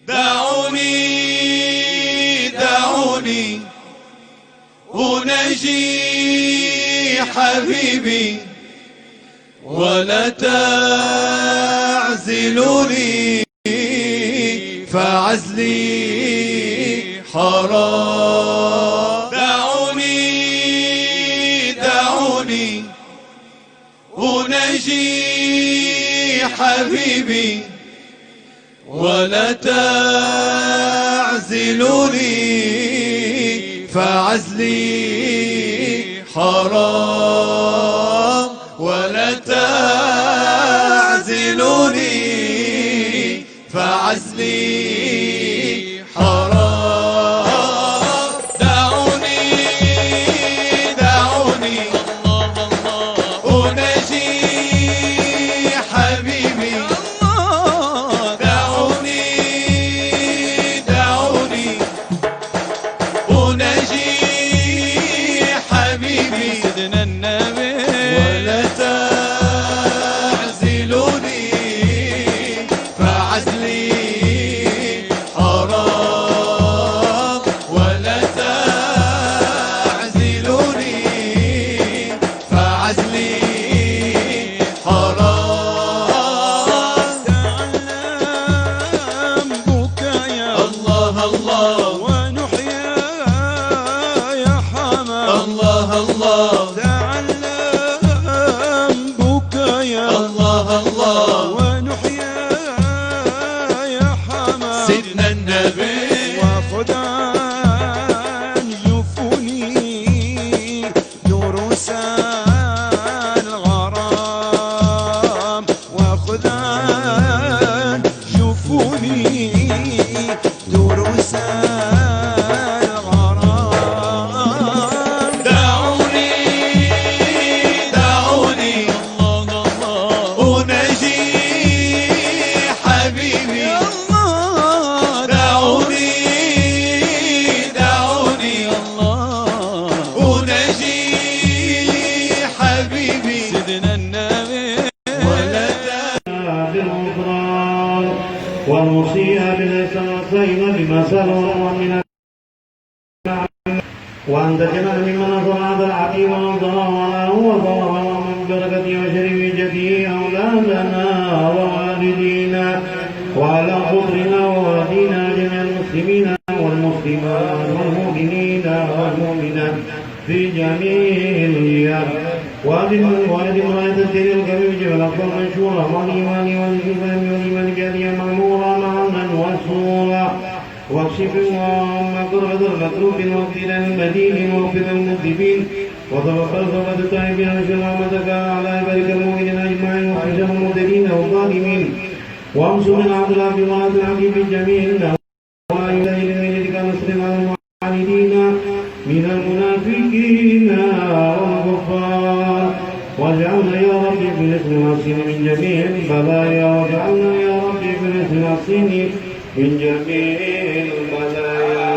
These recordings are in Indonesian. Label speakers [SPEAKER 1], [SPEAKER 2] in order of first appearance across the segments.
[SPEAKER 1] دعوني دعوني أناجي حبيبي ولا تعزلوني فعزلي حرام. دعوني دعوني أناجي حبيبي ولا تعزلوني فعزلي حرام. ولا تعزلوني فعزلي حرام. دعوني دعوني أناجي حبيبي دعوني دعوني أناجي حبيبي سيدنا النبي ولا تعزلوني فعزلي حرام. ولا تعزلوني فعزلي حرام.
[SPEAKER 2] تعلم بكايا
[SPEAKER 1] الله الله
[SPEAKER 2] ونحيا يا حمام
[SPEAKER 1] الله الله
[SPEAKER 2] تعلم بكايا
[SPEAKER 1] الله الله
[SPEAKER 2] ونحيا يا حمام
[SPEAKER 1] سيدنا النبي
[SPEAKER 2] وخذ عن جفوني دروس الغرام وخذ عن جفوني دروس الغرام.
[SPEAKER 1] دعوني دعوني أناجي حبيبي دعوني دعوني أناجي حبيبي
[SPEAKER 2] سيدنا النبي
[SPEAKER 1] ولا
[SPEAKER 3] بالغفران والمصيئة بالإحسان بما سلوا ومن وأن تجعل ممن نصر هذا العقيم والضلال وضرب من بركة وشريجته أولادنا ووالدينا وعلى قدرنا ووالدينا جميع المسلمين والمسلمات والمؤمنين والمؤمنات في جميع الديار وأدم راية الدين الكبير والأفضل منشورا والإيمان والإسلام والإيمان جاريا مأمورا معنا وسورا واكشف اللهم كربة المكروب واغفر المدين واغفر المذنبين وتوفر توبة التائبين وانشر رحمتك على عبادك المؤمنين أجمعين واحشر المبتدين والظالمين وانصر من عبد الله بمرأة العبد في جميع النوائب إلى يدك نصر على المعاندين من المنافقين والكفار واجعلنا يا ربي في الاسم الحسين من جميع البلايا واجعلنا يا ربي في الاسم الحسين من جميع البلايا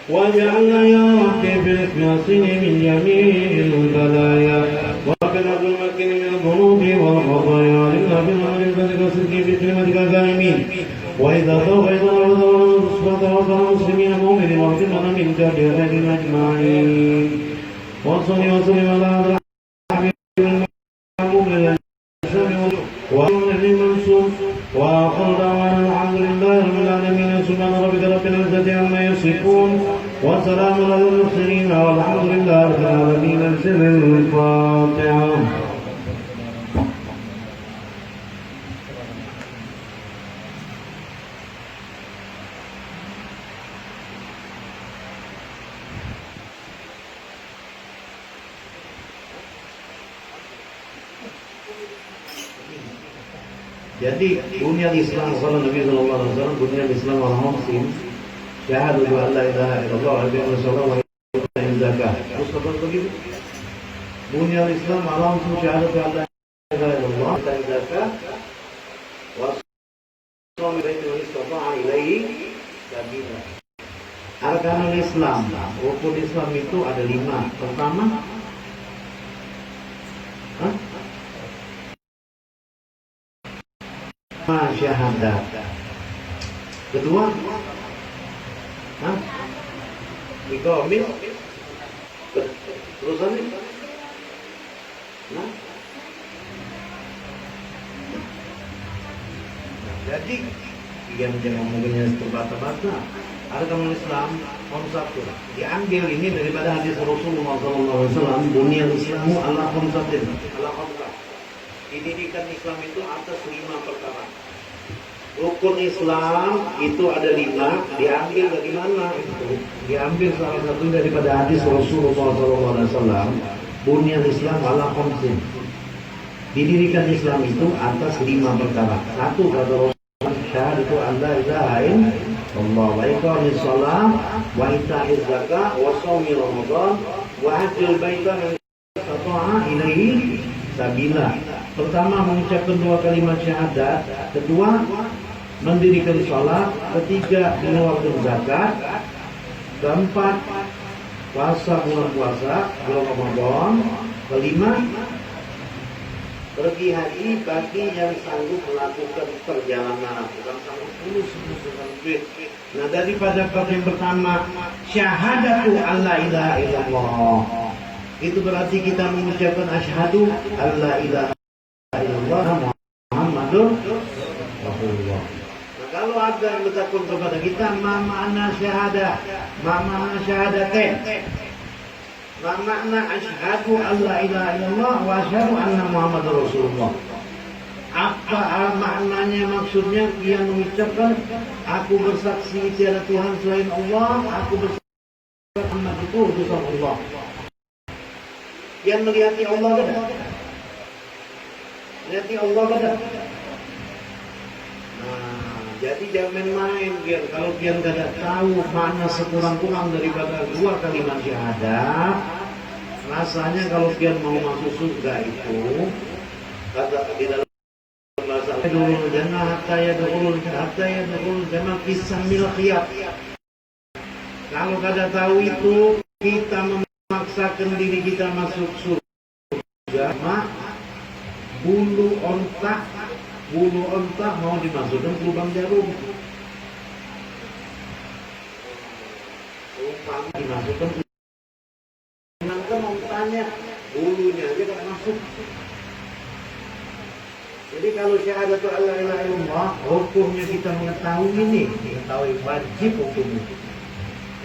[SPEAKER 3] واجعلنا يا ربي في الاسم الحسين من جميع البلايا وقنا المكين من الذنوب والخطايا لنا بالامر البذل والصدق بكلمتك الكريمين واذا توفيت الارض والصفات وصل المسلمين مؤمنين واغفر لنا من كافرين اجمعين وصل وسلم على هذا الحبيب المحبوب للاسلام والنبي المنصور واخر دعوانا الحمد لله رب العالمين سبحان ربك رب العزه عما يصفون وسلام على المرسلين والحمد لله رب العالمين. سر الفاتحه. Jadi dunia Islam sallallahu Nabi sallallahu alaihi wasallam dunia Islam al-Muslim syahadu an la ilaha illallah wa anna muhammadan rasulullah zakah. Terus apa begitu? Dunia Islam al-Muslim syahadu an la ilaha illallah wa zakah wa shaum baitul istita'a ilaihi sabila. Arkanul Islam, rukun Islam itu ada 5. Pertama, syahadat. Kedua, hah? Iqamin. Terusannya, nah. Jadi yang jangan ngomongnya terbata-bata. Ada kamu Islam konseptu diambil ini daripada hadis Rasulullah SAW. Dunia Islamu Allah konseptin, Allah konsep. Didirikan Islam itu atas 5 perkara. Rukun Islam itu ada 5. Diambil dari mana itu? Diambil salah satu daripada hadis Rasulullah SAW. Dunia Islam Allah konsep. Didirikan Islam itu atas 5 perkara. Satu kata Rasulullah, syahadatu an la ilaha illallah wa iqamis shalah wa ita'iz zakah wa shaumi ramadan wa hajjul baita man istata'a ilaihi sabila. Pertama, mengucapkan 2 kalimat syahadat. Kedua, mendirikan salat. Ketiga, mengeluarkan zakat. Keempat, puasa bulan Ramadan. Kelima, pergi haji bagi yang sanggup melakukan perjalanan, bukan sanggup tulus dengan duit. Nah, daripada bab yang pertama, syahadatu alla ilaha illallah, itu berarti kita mengucapkan asyhadu alla ilaha illallah Muhammadur Rasulullah. Nah, kalau ada yang bertakun kepada kita, ma makna syahadah, ma makna syahadatain, ma makna asyhadu alla ilaha illallah wa asyhadu anna Muhammadar Rasulullah. Apa maknanya, maksudnya yang mengucapkan aku bersaksi tiada Tuhan selain Allah, aku bersaksi Muhammad itu utusan Allah. Yang melihati Allah kada? Melihati Allah kada? Nah, jadi jangan main biar kalau pian kada tahu makna sekurang-kurang daripada 2 kalimat syahadat, rasanya kalau pian mau masuk surga itu kata di dalam bahasa dulu jannah hatta yadkhulul jannah bisamil khiyat. Kalau kada tahu itu, kita memaksakan diri kita masuk surga, bulu ontak mau dimasukkan ke lubang jarum. Umpama dimasukkan ke lubang ontanya, bulunya aja tak masuk. Jadi kalau syahadatu alla ilaha illallah, hukumnya kita mengetahui ini, mengetahui wajib hukumnya.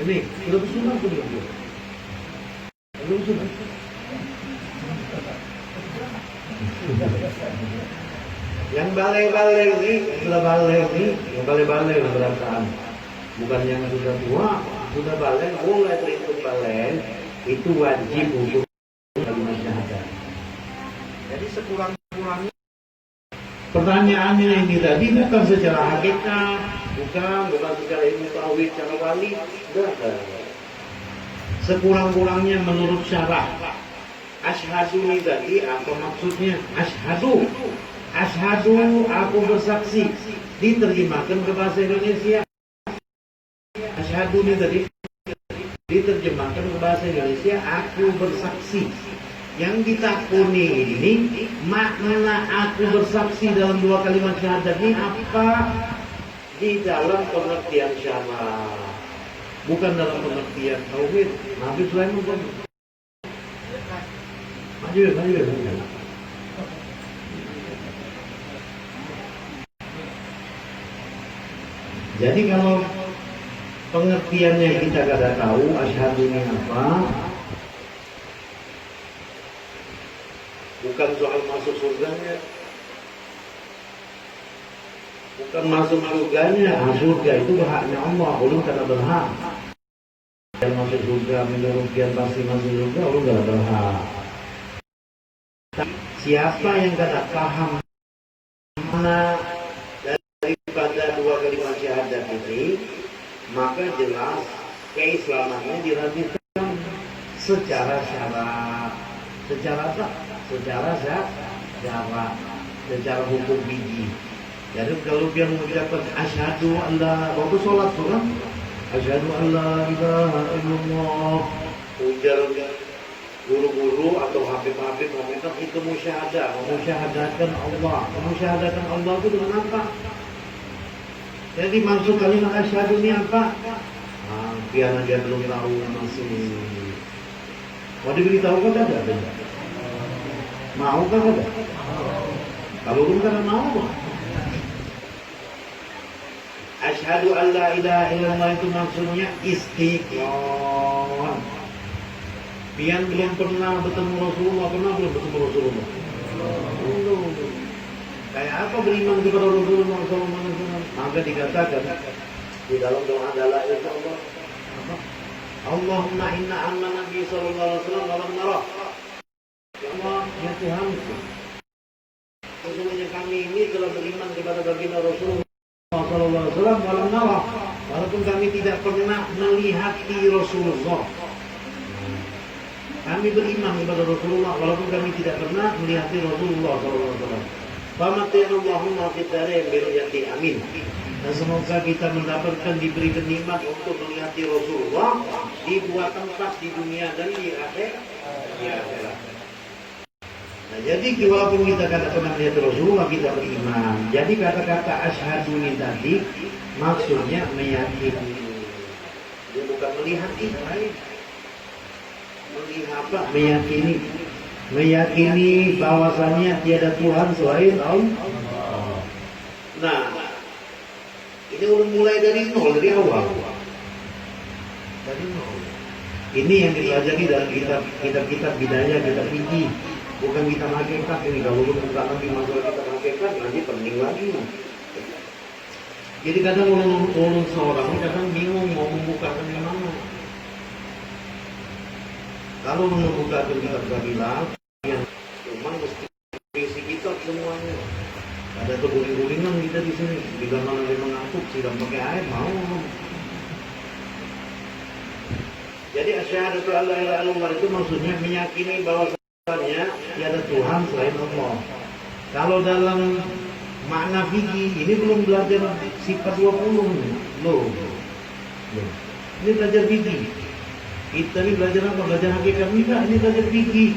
[SPEAKER 3] Ini sudah bersunat belum? Belum sunat. Yang balai-balai ini, yang balai-balai perasaan, bukan yang sudah tua, sudah balai, mulai terhitung balai, itu wajib hukum kalimat syahadat. Jadi sekurang-kurangnya pertanyaannya ini tadi bukan secara hakikat, bukan secara ilmu tauhid, secara wali, enggak. Sekurang-kurangnya menurut syarah. Asyhadu ini tadi apa maksudnya? Asyhadu aku bersaksi, diterjemahkan ke bahasa Indonesia. Asyhadu ini tadi diterjemahkan ke bahasa Indonesia, aku bersaksi. Yang ditakuni ini makna aku bersaksi dalam 2 kalimat syahadat ini apa? Di dalam pengertian syarah, bukan dalam pengertian tauhid. Nabi Sulaiman pun maju. Jadi kalau pengertiannya kita kada tahu asyhadu ini apa, bukan soal masuk surganya, surga itu haknya Allah, ulun kada berhak. Yang masuk surga menurut kian pasti masuk surga, ulun kada berhak. Siapa yang kada paham mana daripada 2 kalimat syahadat ini, maka jelas keislamannya diragukan secara syarat, secara hukum biji. Jadi kalau dia mengucapkan asyhadu alla, waktu sholat tu kan, asyhadu alla ilaha illallah, ujar guru-guru atau habib-habib meminta itu musyahadah, memusyahadatkan Allah. Memusyahadatkan Allah itu dengan apa? Jadi maksud kalimat asyhadu ini apa? Nah, biar dia belum tahu masih. Mau diberitahu kan ada? Mau kan ada? Kalau belum kan mau. Asyhadu an la ilaha illallah itu maksudnya istiqomah. Pian belum pernah bertemu Rasulullah, pernah belum bertemu Rasulullah? Belum. Kayak apa beriman kepada Rasulullah SAW? Maka dikatakan di dalam doa adalah insya Allah. Apa? Allahumma inna amma Nabi sallallahu alaihi wasallam walam nara. Ya Allah, ya Tuhan. Sesungguhnya kami ini telah beriman kepada baginda Rasulullah sallallahu alaihi wasallam walam nara. Walaupun kami tidak pernah melihat Rasulullah. Kami beriman kepada Rasulullah walaupun kami tidak pernah melihat Rasulullah sallallahu alaihi wasallam. Allahumma fitare biryati amin. Dan semoga kita mendapatkan diberi kenikmat untuk melihat Rasulullah di dua tempat di dunia dan di akhirat. Nah, jadi walaupun kita tidak pernah melihat Rasulullah kita beriman. Jadi kata-kata asyhadu ini tadi maksudnya meyakini. Dia bukan melihat ini. Melihat apa? Meyakini. Meyakini bahwasannya tiada Tuhan selain Allah. Nah, ini udah mulai dari nol, dari awal. Dari nol. Ini yang dipelajari dalam kitab-kitab bidaya, kitab fikih. Bukan kita hakikat ini. Kalau belum buka nanti masalah kita hakikat, nanti penting lagi. Jadi kadang ulun seorang kadang bingung mau membukakan di mana. Kalau membuka kitab kabilah, yang cuma mesti isi kitab semuanya. Ada keguling-gulingan kita di sini. Bila mana dia mengantuk, sidang pakai air mau. Jadi asyhadu an la ilaha illallah itu maksudnya meyakini bahwasanya tiada Tuhan selain Allah. Kalau dalam makna fikih ini belum belajar sifat 20 loh. Ini belajar fikih. Kita ini belajar apa? Belajar hakikat enggak? Ini belajar fikih.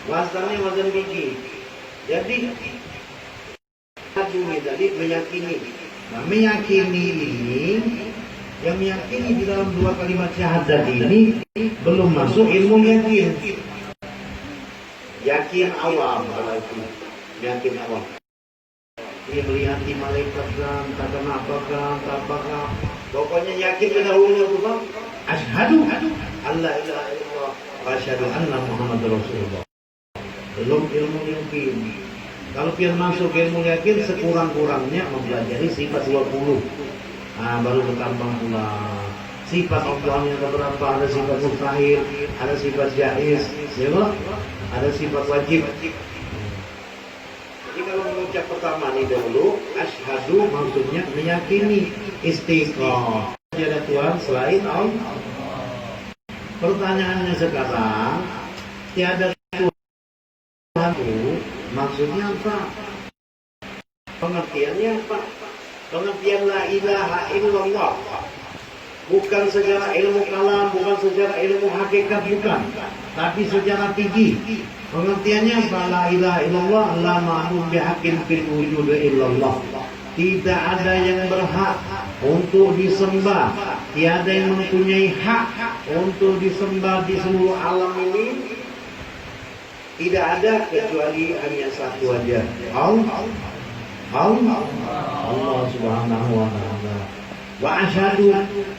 [SPEAKER 3] Wasannya wasan fikih. Jadi ini tadi meyakini. Nah, meyakini ini yang meyakini di dalam dua kalimat syahadat ini belum masuk ilmu yakin. Yakin awam apalagi. Yakin awam. Dia melihat di malaikat kan, tak kenapa kan, tak apakah. Pokoknya yakin pendahulunya itu bang. Asyhadu an la ilaha illallah wa asyhadu anna Muhammadar Rasulullah. Belum ilmu yakin. Kalau pian masuk ilmu yakin sekurang-kurangnya mempelajari sifat 20. Nah, baru bertambah pula. Sifat Allahnya ada berapa? Ada sifat mustahil, ada sifat jaiz, ya Allah? Ada sifat wajib. Jadi kalau mengucap pertama ini dahulu, asyhadu maksudnya meyakini istiqomah. Tiada Tuhan selain Allah. Pertanyaannya sekarang, tiada Tuhan itu maksudnya apa? Pengertiannya apa? Pengertian la ilaha illallah. Bukan secara ilmu kalam, bukan secara ilmu hakikat, bukan. Tapi secara fikih. Pengertiannya apa? La ilaha illallah, la ma'bud bihaqqin fil wujud illallah. Tidak ada yang berhak untuk disembah. Tiada yang mempunyai hak untuk disembah di seluruh alam ini. Tidak ada kecuali hanya satu aja. Allah Subhanahu wa taala. Wa asyhadu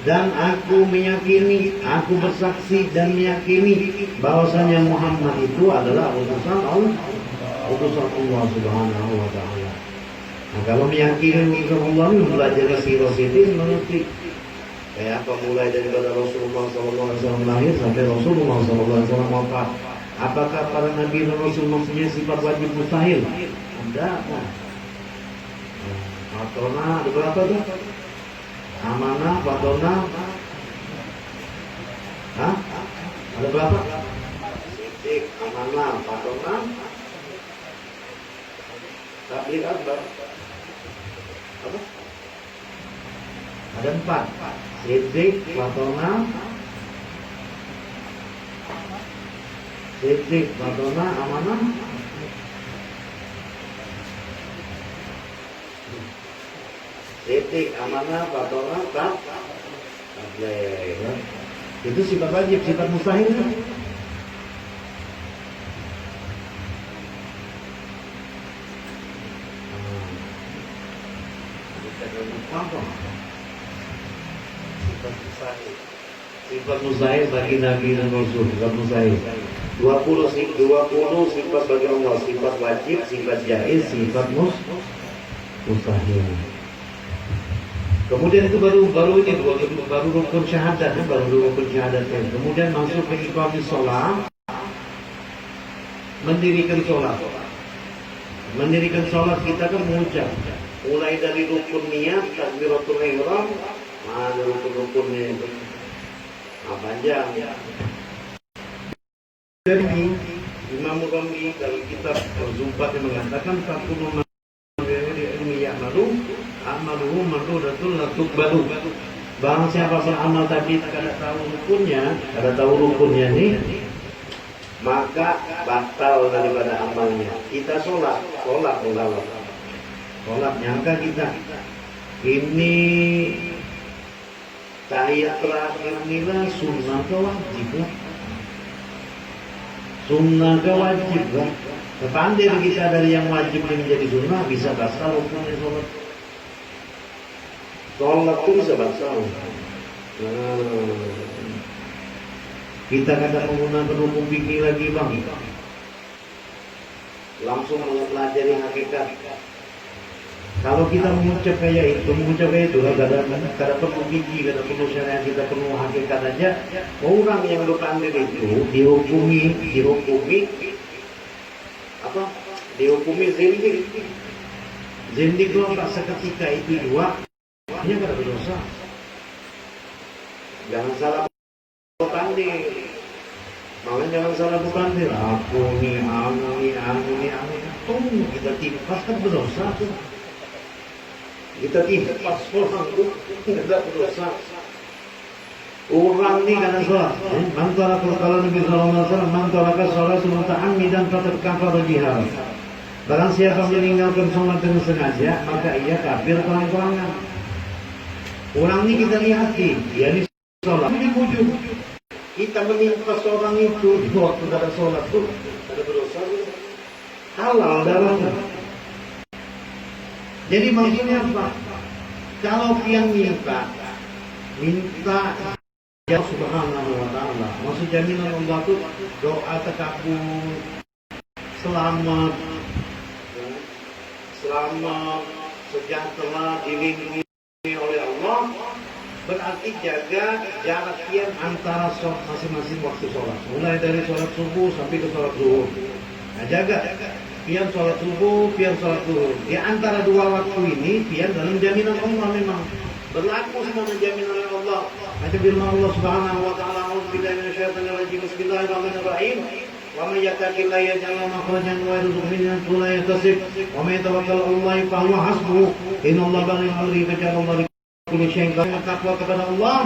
[SPEAKER 3] dan aku meyakini, aku bersaksi dan meyakini bahwasanya Muhammad itu adalah utusan Allah. Utusan Allah Subhanahu wa taala. Nah, kalau meyakini utusan Allah ini belajar sirositin mengerti. Kayak apa mulai daripada Rasulullah SAW lahir sampai Rasulullah SAW wafat. Apakah para nabi dan rasul mempunyai sifat wajib mustahil? Ada. Fatona ada berapa tuh? Amanah, fatona. Hah? Ada berapa? Sidik, amanah, fatona. Tabligh akbar. Apa? Ada 4. Sidik, fatona. Sidik, fatona, amanah. Sidik, Sidik, amanah, fatona, tabligh. Itu sifat wajib, sifat mustahil. Sifat mustahil bagi Nabi dan Rasul, sifat mustahil. 20 sifat bagi Allah, sifat wajib, sifat jaiz, sifat mustahil. Kemudian itu baru rukun syahadat, baru rukun syahadat. Kemudian masuk ke iqamis shalah, mendirikan sholat. Mendirikan sholat kita kan mengucap, mulai dari rukun niat, takbiratul ihram, ada rukun-rukunnya itu. Panjang. Dari Imam Ramli dalam kitab Zubat yang mengatakan 40 amaluhu mardudatun la tuqbalu. Barang siapa beramal tapi kada tahu rukunnya nih, maka batal daripada amalnya. Kita sholat nyangka kita ini tahiyat terakhir inilah sunnah ke wajib lah. Sunnah ke wajib lah. Terpandir kita dari yang wajib menjadi sunnah, bisa batal rukunnya sholat. Sholat itu bisa batal. Kita kadang menggunakan hukum fikih lagi bang, langsung mempelajari hakikat. Kalau kita mengucap kayak itu, kada perlu fikih, kada perlu syariat, kita perlu hakikat aja. Orang yang berpandir itu dihukumi zindik. Zindik itu apa? Seketika itu juga hanya kada berdosa. Jangan salah berpandir. Makanya jangan salah berpandir. Aku nih. Kita timpas kan berdosa tuh. Kita timpas orang tuh tidak berdosa. Orang ini kadang sholat. Mantara kalau Nabi Sallallahu Alaihi Wasallam mantara sholat muta'ammidan faqad kafara biha. Barang siapa meninggalkan sholat dengan sengaja, maka ia kafir terang-terangan. Orang ini kita lihati, dia ini sholat, ini wujud. Kita menimpas orang itu di waktu ada sholat tuh, ada berdosa, halal darahnya. Jadi maksudnya apa? Kalau yang minta ya Subhanahu wa ta'ala, maksud jaminan Allah itu doa takabur, selamat, sejahtera, dilindungi oleh Allah, berarti jaga jarak kian antara masing-masing waktu sholat, mulai dari sholat subuh sampai ke sholat zuhur. Nah, jaga pian sholat subuh, pian sholat zuhur. Di antara dua waktu ini pian dalam jaminan Allah, memang berlaku semua jaminan oleh Allah. Macam firman Allah Subhanahu wa ta'ala, a'udzubillahi minasyaitonir rajim, bismillahirrahmanirrahim. Wa may yattaqillaha yaj'al lahu makhrajan wa yarzuqhu min haythu la yahtasib wa may yatawakkal 'ala Allahi fa huwa hasbuh innallaha baligh amrihi qad ja'ala Allahu likulli syai'in qadira. Takwa kepada Allah,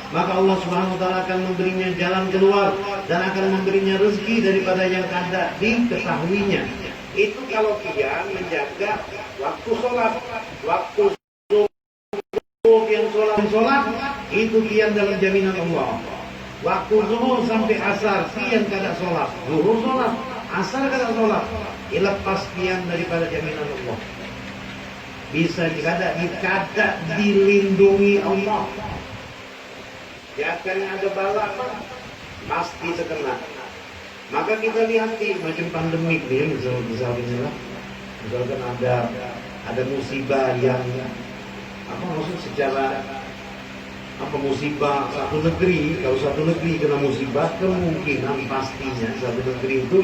[SPEAKER 3] maka Allah Subhanahu wa ta'ala akan memberinya jalan keluar dan akan memberinya rezeki daripada yang kada diketahuinya. Itu kalau dia menjaga waktu sholat, waktu yang sholat itu kian dalam jaminan Allah. Waktu zuhur sampai asar kian kada sholat, zuhur sholat, asar kada sholat, lepas kian daripada jaminan Allah. Bisa kada dilindungi Allah. Jangan ada bala pasti terkena. Maka kita lihat macam pandemik nih, misalnya misalkan ada musibah yang maksud secara musibah satu negeri. Kalau satu negeri kena musibah, kemungkinan pastinya satu negeri itu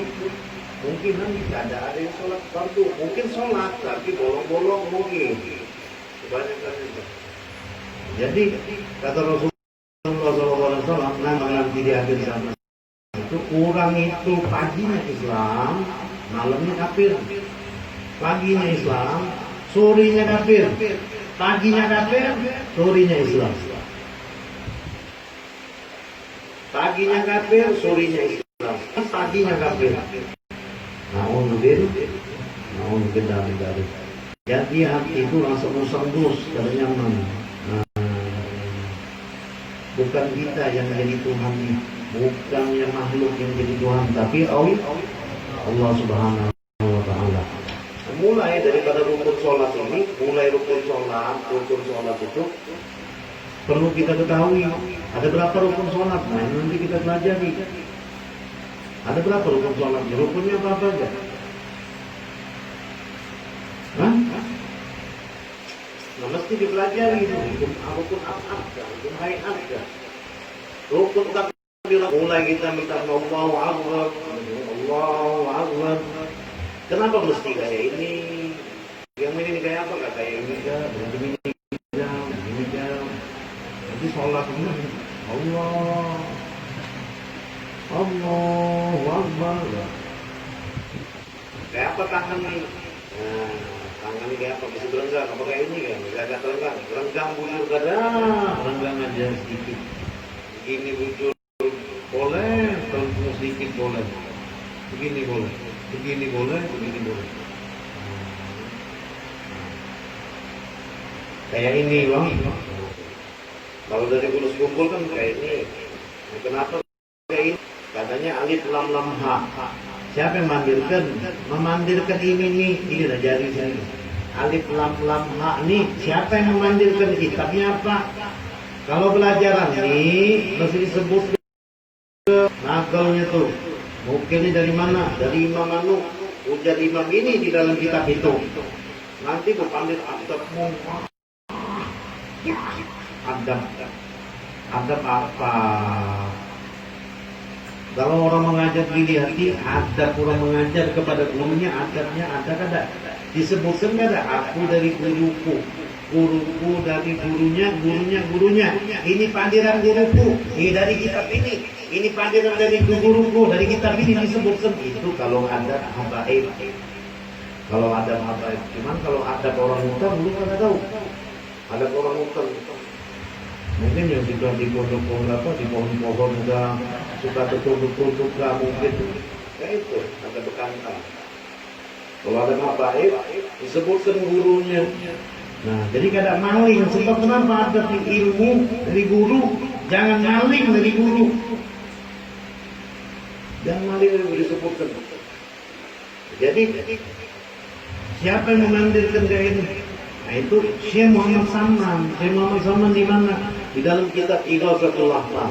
[SPEAKER 3] mungkinan tidak ada yang sholat fardu. Mungkin sholat tapi bolong-bolong mungkin kebanyakan itu. Jadi kata Rasulullah SAW nanti di akhir zaman itu orang itu paginya Islam, malamnya kafir. Paginya Islam, sorenya kafir. Paginya kafir, sorenya Islam. Paginya kafir, sorenya Islam. Paginya kafir. Namun dari Jadi hati itu langsung usang terus, karena nyaman. Nah, bukan kita yang jadi Tuhan, bukan yang makhluk yang jadi Tuhan, tapi Allah Subhanahu wa Ta'ala. Mulai daripada rukun sholat ini, rukun sholat itu perlu kita ketahui. Ada berapa rukun sholat? Nah, nanti kita pelajari. Ada berapa rukun sholat? Rukunnya apa aja? Hah? Nah, mesti dipelajari itu. Rukun apa? Rukun hayat. Rukun takbir. Mulai kita minta Allahu Akbar. Allahu Akbar. Kenapa mesti kayak ini? Yang ini kayak apa? Gak kayak ini kan? Ini kan? Nanti sholat ini Allahu Akbar. Kayak apa tangan ini? Nah, tangan ini kayak apa? Bisa berenggang? Apa kayak ini kan? Gak terenggang. Renggang bujur gada. Renggang aja sedikit. Begini bujur boleh, terenggang sedikit boleh. Begini boleh. Begini boleh. Kayak ini bang. Kalau dari bulus kumpul kan kayak ini. Nah, kenapa kayak ini? Katanya alif lam lam ha. Siapa yang memandirkan? Memandirkan ini dah jari sini. Alif lam lam ha ini siapa yang memandirkan? Kitabnya apa? Kalau pelajaran ini mesti disebut nakalnya tuh. Mungkin ini dari mana? Dari Imam Anu. Ujar Imam ini di dalam kitab itu. Nanti berpandir adabmu. Adab apa? Kalau orang mengajar diri hati, adab orang mengajar kepada gurunya, adabnya ada kada? Disebutkan kada? Aku dari guruku dari gurunya. Ini pandiran guruku. Ini dari kitab ini. Ini pandiran dari guruku, dari kitab ini disebutkan. Itu kalau ada habaib. Kalau ada habaib. Cuman kalau ada orang hutan, belum ada tahu. Ada orang hutan. Mungkin yang sudah di pondok-pondok apa, di pohon-pohon udah suka betul-betul suka mungkin. Ya itu, ada bekantan. Kalau ada habaib, disebutkan gurunya. Nah, jadi kada maling. Sebab kenapa ada ilmu dari guru? Jangan maling dari guru. Jangan maling dari guru disebutkan. Jadi siapa yang memandirkan dia ini? Nah itu Syekh Muhammad Saman. Syekh Muhammad Saman di mana? Di dalam kitab Ighathatul Lahfan.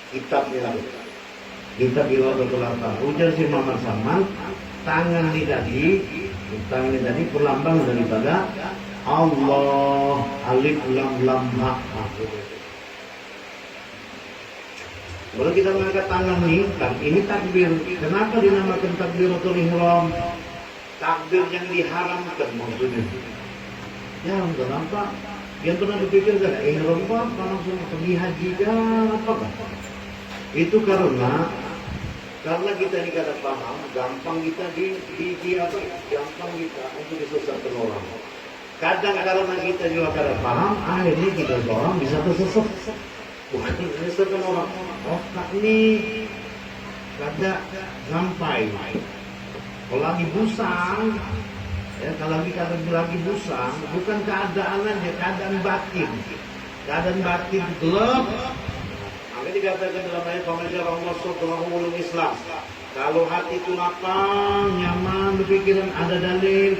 [SPEAKER 3] Kitabnya. Kitab Ighathatul Lahfan. Ujar Syekh Muhammad Saman, tangan ini tadi perlambang daripada Allah, alif lam lam ha. Kalau kita mengangkat tangan ini takbir. Kenapa dinamakan takbiratul ihram? Takbir yang diharamkan maksudnya. Ya, kenapa? Yang pernah dipikir kan, ihram apa langsung pergi haji apa kan? Itu karena kita ini kada paham, gampang kita gampang kita untuk disesatkan orang. Kadang karena kita juga kada paham, akhirnya kita orang bisa tersesat. Bukan disesatkan orang. Otak ini kada sampai. Kalau lagi busang, ya kalau lagi busang, bukan keadaan aja, keadaan batin gelap. Maka dikatakan dalam ayat Pemajara Allah Subhanahu Islam. Kalau hati itu lapang, nyaman, berpikiran ada dalil.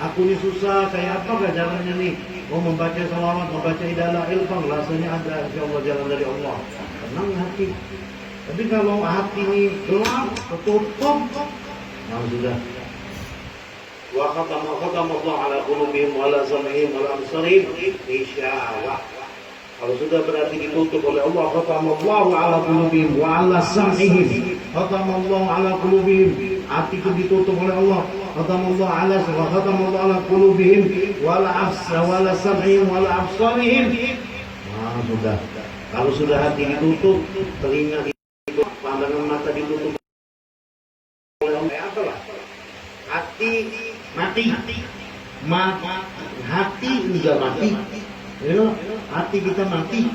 [SPEAKER 3] Aku ini susah, kayak apa gak jalannya nih? Membaca salawat, membaca idalah ilfam, rasanya ada insyaallah jalan dari Allah. Tenang hati. Tapi kalau hati ini gelap, tertutup, nah sudah. Wa khatama Allah ala qulubihim wa ala sam'ihim wa ala absarihim ghishawa. Kalau sudah berarti ditutup oleh Allah, khatama Allah ala qulubihim wa ala sam'ihim. Khatama Allah ala qulubihim. Hati itu ditutup oleh Allah. Khatama Allah ala qulubihim wa ala sam'ihim wa ala absarihim. Nah sudah. Kalau sudah hati ditutup, telinga ditutup, pandangan mata ditutup oleh Allah, apalah? Hati mati. Hati juga mati. Ya, hati kita mati.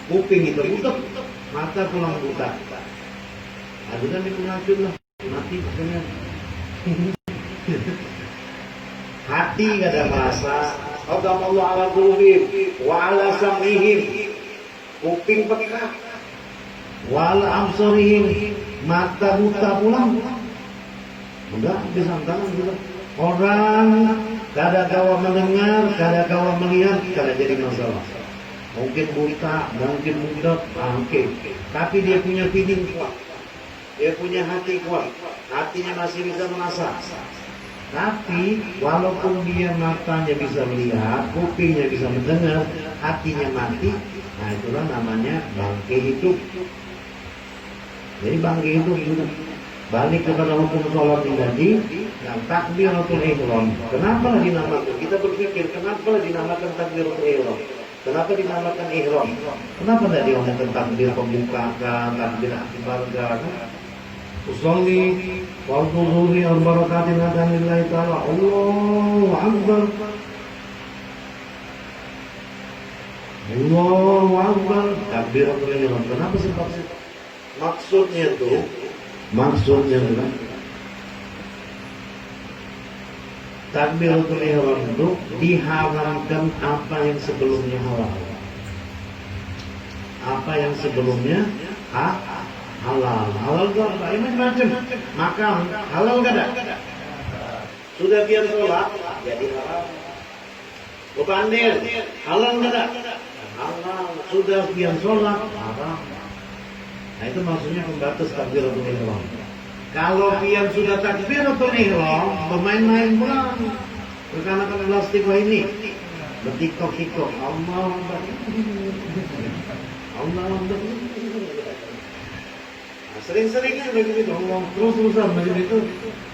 [SPEAKER 3] Kuping kita buta. Mata pulang buta. Ada kan itu ngacun lah. Mati makanya. hati gak ada merasa. Qaddamallahu ala qulubihim wa ala sam'ihim, kuping peka, wa ala absarihim, mata buta pulang. Udah bisa tangan juga. Orang kada kawa mendengar, kada kawa melihat, kada jadi masalah. Mungkin buta, mungkin budak, oke. Tapi dia punya feeling kuat, dia punya hati kuat, hatinya masih bisa merasa. Tapi walaupun dia matanya bisa melihat, kupingnya bisa mendengar, hatinya mati, nah itulah namanya bangkai hidup. Jadi bangkai hidup juga. Balik kepada hukum sholat tadi, yang takbiratul ihram. Kenapa dinamakan? Kita berpikir kenapa dinamakan takbiratul ihram? Kenapa dinamakan ihram? Kenapa tidak diomongkan takbir pembukaan, takbir akbar kan? Usolli waktu zuhri arba rakaatin lillahi ta'ala. Allahu akbar. Allahu akbar. Takbiratul ihram. Kenapa sebab? Maksudnya kan takbiratul ihram itu diharamkan apa yang sebelumnya halal. Apa yang sebelumnya halal. Halal itu apa? Ini macam makan halal enggak ada? Sudah biar sholat jadi halal. Berpandil halal enggak ada? Halal. Sudah biar sholat haram. Nah itu maksudnya pembatas takbiratul ihram. Kalau pian sudah takbiratul ihram, bermain-main pulang, berkanakan elastik ini, bertiktok-tiktok, Allah Akbar. Nah, sering-seringnya begitu, ngomong terus-terusan begitu itu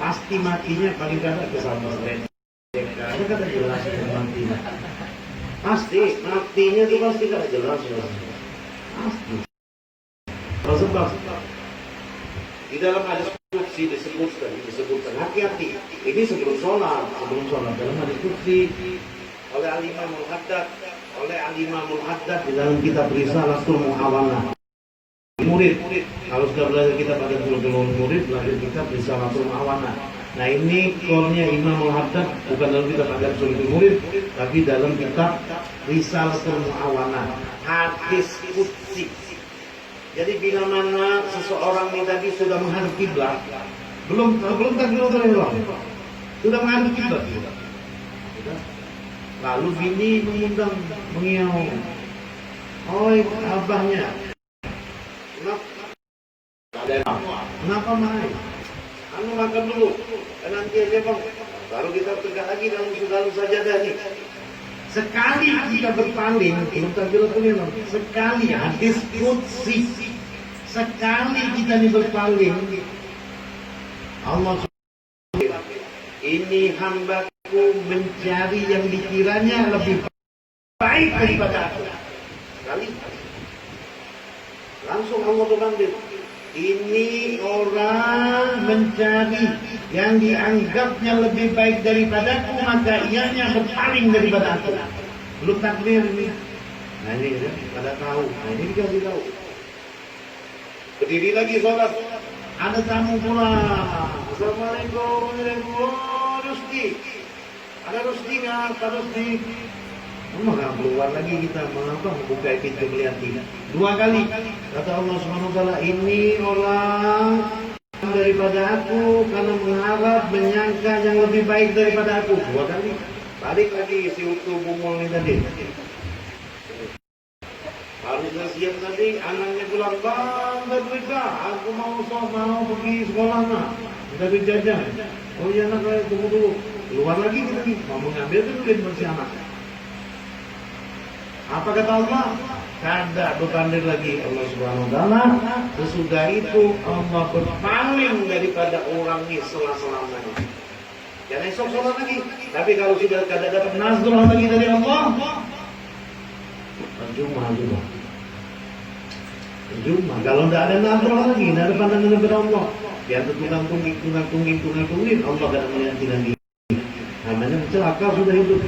[SPEAKER 3] pasti matinya paling kadang kesama sering. Ada kata jelas matinya. Pasti matinya itu pasti kada jelas. Pasti. Sebab di dalam hadis qudsi disebutkan hati-hati. Ini sebelum sholat dalam hadis qudsi oleh Al-Imam Al-Haddad di dalam kitab Risalatul Mu'awanah. Murid kalau sudah belajar kitab pada seluruh murid belajar kitab Risalatul Mu'awanah. Nah ini kolnya Imam Al-Haddad bukan dalam kitab pada seluruh murid, tapi dalam kitab Risalatul Mu'awanah, hadis qudsi. Jadi bila mana seseorang ini tadi sudah menghadap kiblat, belum takbiratul ihram, sudah menghadap kiblat, lalu bini mengundang, mengiau, oi abahnya, kenapa main? Anu makan dulu, nanti aja bang, baru kita tegak lagi dalam sajadah nih. Sekali kita berpaling, belum takbiratul ihram. Sekali hadis qudsi. Sekali kita berpaling, Allah ini hambaku mencari yang dikiranya lebih baik daripada aku. Sekali. Langsung Allah berpanggil. Ini orang mencari yang dianggapnya lebih baik daripadaku, maka ianya berpaling daripada aku. Belum takbir ini. Nah ini ya, pada tahu. Nah ini dikasih tahu. Berdiri lagi sholat. Ada tamu pula. Assalamualaikum. Rusdi. Ada Rusdi nggak? Pak Rusdi. Maka keluar lagi kita mengapa membuka pintu melihat ini 2 kali. Kata Allah Subhanahu wa taala, ini orang daripada aku karena mengharap menyangka yang lebih baik daripada aku. 2 kali. Balik lagi si utuh bumul ini tadi. Harusnya siap tadi anaknya pulang, bang, berita, aku mau pergi sekolah mah. Kita jajan. Oh iya anak saya tunggu dulu. Keluar lagi kita nih, mau mengambil itu duit bersih anak. Apa kata Allah? Kada berpandir lagi Allah Subhanahu wa taala. Sesudah itu Allah berpaling daripada orang ini selama-lamanya. Jangan esok sholat lagi. Tapi kalau sudah kada dapat nazrah lagi dari Allah, percuma juga. Percuma. Kalau tidak ada nazrah lagi, tidak ada pandangan daripada Allah. Biar tukang tungging, Allah kada melihat lagi. Namanya celaka sudah hidup.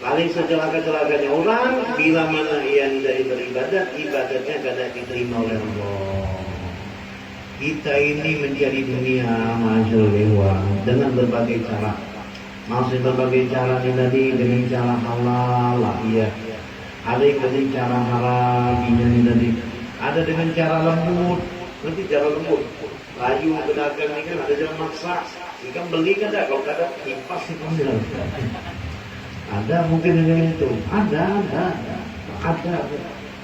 [SPEAKER 3] Paling secelaka-celakanya orang bila mana ia dari beribadat, ibadatnya kada diterima oleh Allah. Kita ini mencari dunia masyaallah dengan berbagai cara. Masih berbagai cara nih tadi, dengan cara halal lah, iya. Ada yang dengan cara haram, nih tadi. Ada dengan cara lembut, nanti cara lembut. Layu pedagang ini kan ada cara maksa. Ikan beli kan ada, kalau kadang kipas itu ada mungkin dengan itu. Ada.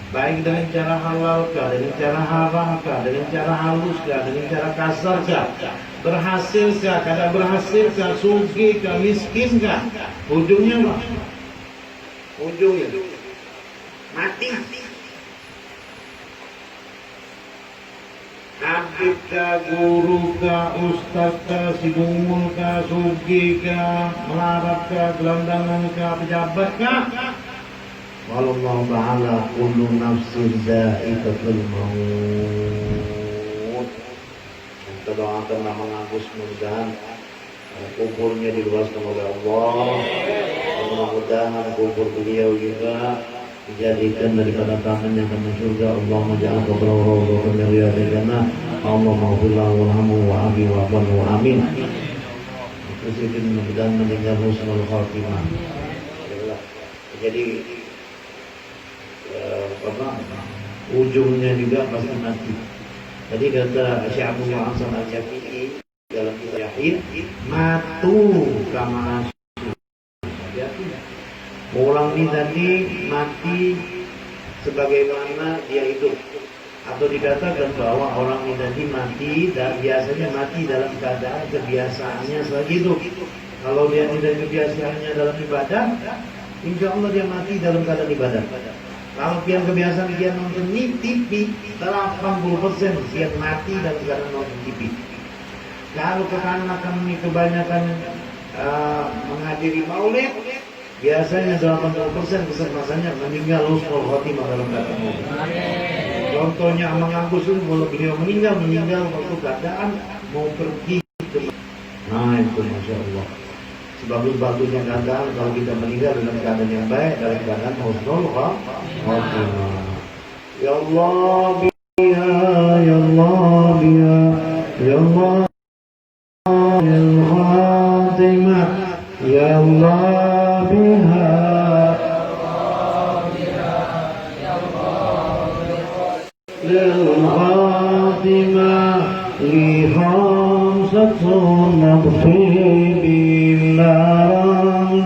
[SPEAKER 3] Baik dengan cara halal kah, dengan cara haram kah, dengan cara halus kah, dengan cara kasar kah, berhasil kah, kada berhasil kah, sugih kah, miskin kah, ujungnya apa? Ujungnya mati. Habib kah, guru kah, ustaz kah, si bungul kah, sugih kah, melarat kah, gelandangan kah, pejabat kah? Wallahu ta'ala kullu nafsin dha'iqatul maut. Kita doakan nama Agus mudah-mudahan kuburnya diluaskan oleh Allah. Mudah-mudahan kubur beliau juga dijadikan daripada tangan yang akan surga. Allahumma ja'al qabrahu rawdatan min riyadil jannah. Allahumma ighfir lahu warhamhu wa'afi wa'fu amin. Presiden mudah-mudahan meninggal husnul khatimah. Jadi ujungnya juga pasti mati. Tadi kata Syekh Abu Hasan Al-Syafi'i dalam kitab Yahid, matu kama orang ini tadi mati sebagaimana dia hidup. Atau dikatakan bahwa orang ini tadi mati dan biasanya mati dalam keadaan kebiasaannya segitu. Kalau dia tidak kebiasaannya dalam ibadah, insya Allah dia mati dalam keadaan ibadah. Kalau dia kebiasaan dia nonton TV, 80% dia mati dalam keadaan nonton TV. Kalau kekanak-kanakan ini kebanyakan menghadiri maulid, biasanya 80% kesempatannya meninggal husnul khotimah dalam keadaan maulid. Contohnya Amang Agus itu kalau beliau meninggal waktu keadaan mau pergi ke. Nah itu Masya Allah. Sebagus-bagusnya keadaan kalau kita meninggal dalam keadaan yang baik, dalam keadaan husnul khotimah. Ya Allah biha, ya Allah biha, ya Allah bil khatimah, ya Allah biha, lil khatimah li khamsatun nabfi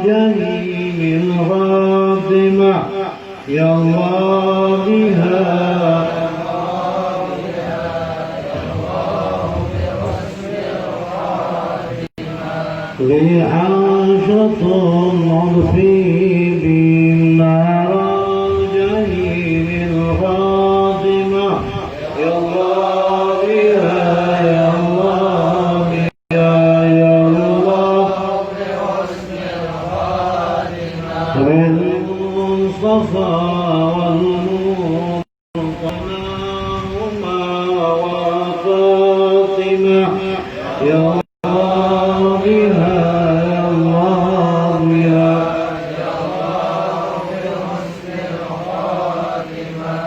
[SPEAKER 3] جميل الخاتمة يا الله بها لعاشة نضفي بالنار جميل الخاتمة يا الله بها يا الله بها يا الله المصطفى والنور قناهما وفاطمة يا الله بها يا الله بها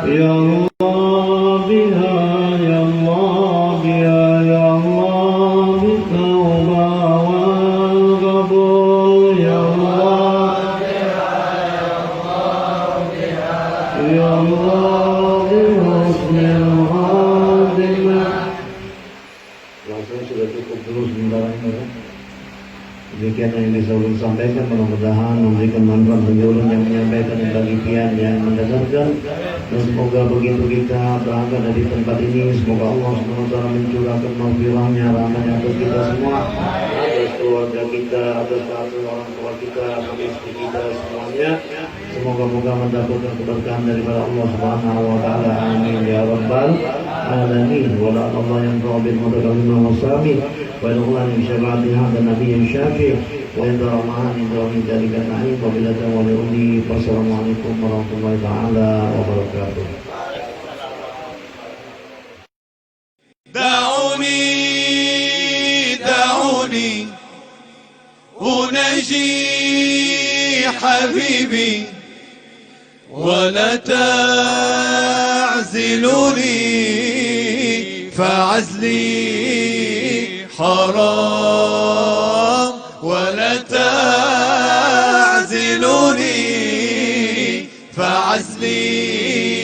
[SPEAKER 3] يا الله بها يا الله بها يا الله بالتوبة والقبول يا الله يا الله بحسن الخاتمة. Langsung sudah cukup dulu sebentar ini. Demikian yang bisa ulun sampaikan, mudah-mudahan memberikan manfaat bagi ulun yang menyampaikan dan bagi pian yang mendengarkan. Dan semoga begitu kita berangkat dari tempat ini, semoga Allah SWT mencurahkan maghfirahnya, rahmatnya atas kita semua, atas keluarga kita, atas orang tua kita, atas istri kita semuanya. Semoga-moga mendapatkan keberkahan daripada Allah Subhanahu wa taala. Amin ya rabbal alamin. Wa la Allah yang bil mutaqabbil wasami wa Allah min syarati hadha nabiyyin syafi' wa indra ma'ani min dzalika na'im wa billahi wa lillahi. Wassalamualaikum warahmatullahi taala wabarakatuh.
[SPEAKER 1] دعوني أناجي حبيبي ولا تعزلوني فعزلي حرام ولا عزلي